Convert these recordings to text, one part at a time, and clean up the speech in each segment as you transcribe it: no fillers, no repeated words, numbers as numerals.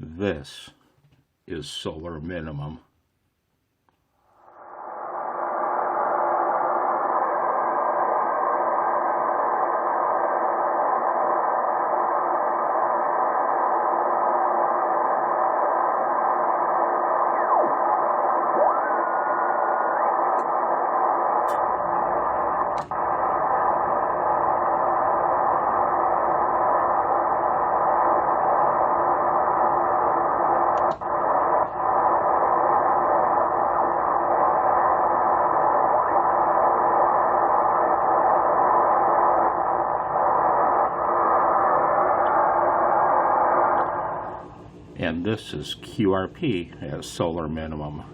This is solar minimum. And this is QRP as solar minimum.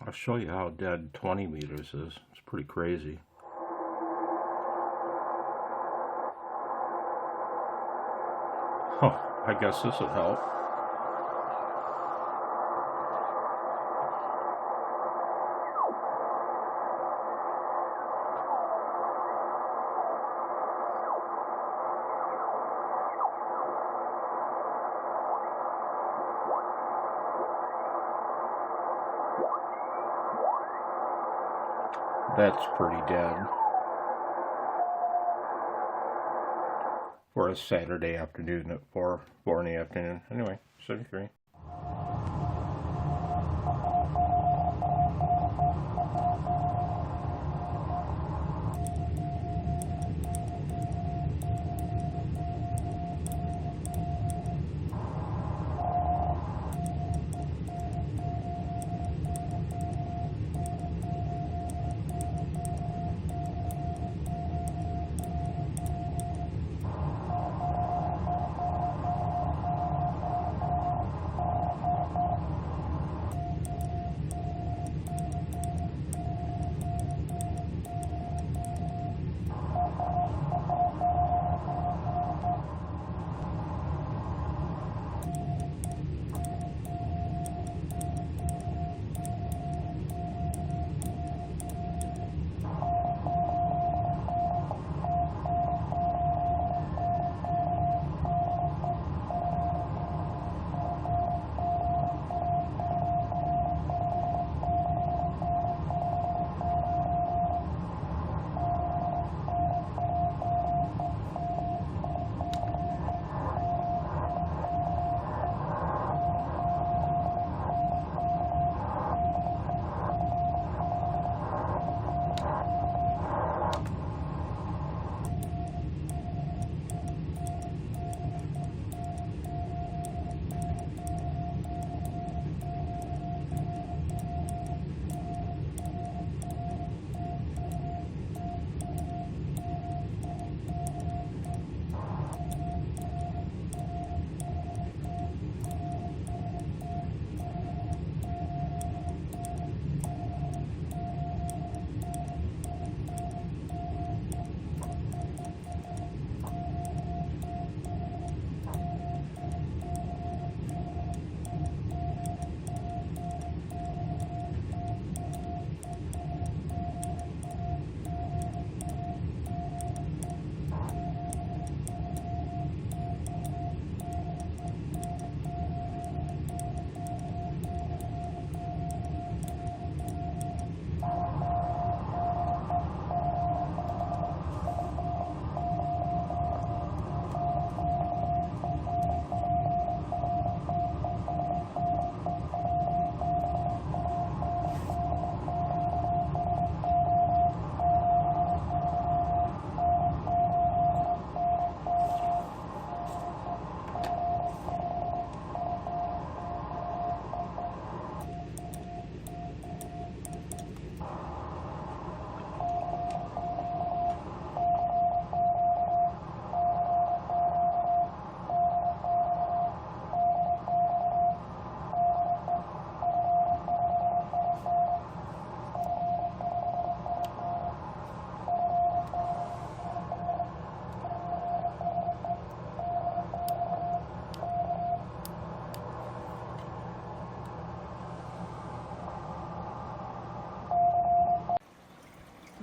I'll show you how dead 20 meters is. It's pretty crazy. Oh, I guess this would help. That's pretty dead for a Saturday afternoon at 4 in the afternoon. Anyway, 73.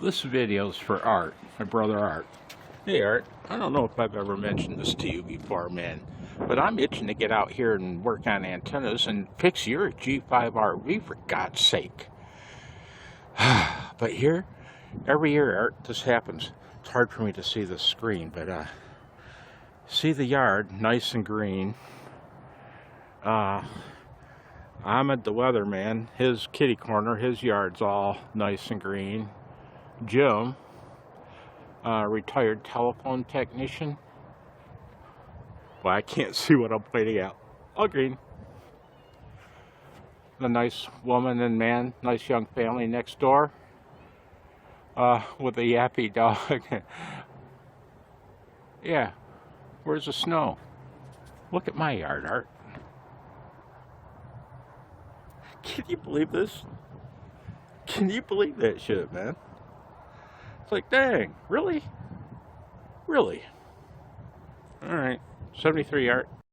This video's for Art, my brother Art. Hey Art, I don't know if I've ever mentioned this to you before, man, but I'm itching to get out here and work on antennas and fix your G5RV for God's sake. But here, every year, Art, this happens. It's hard for me to see the screen, but see the yard, nice and green. Ahmed the weatherman, his kitty corner, his yard's all nice and green. Jim, retired telephone technician. Well, I can't see what I'm pointing out. All green. The nice woman and man, nice young family next door, with a yappy dog. Yeah, where's the snow? Look at my yard, Art. Can you believe this? Can you believe that shit, man? It's like, dang, really? Really? Alright, 73 Art.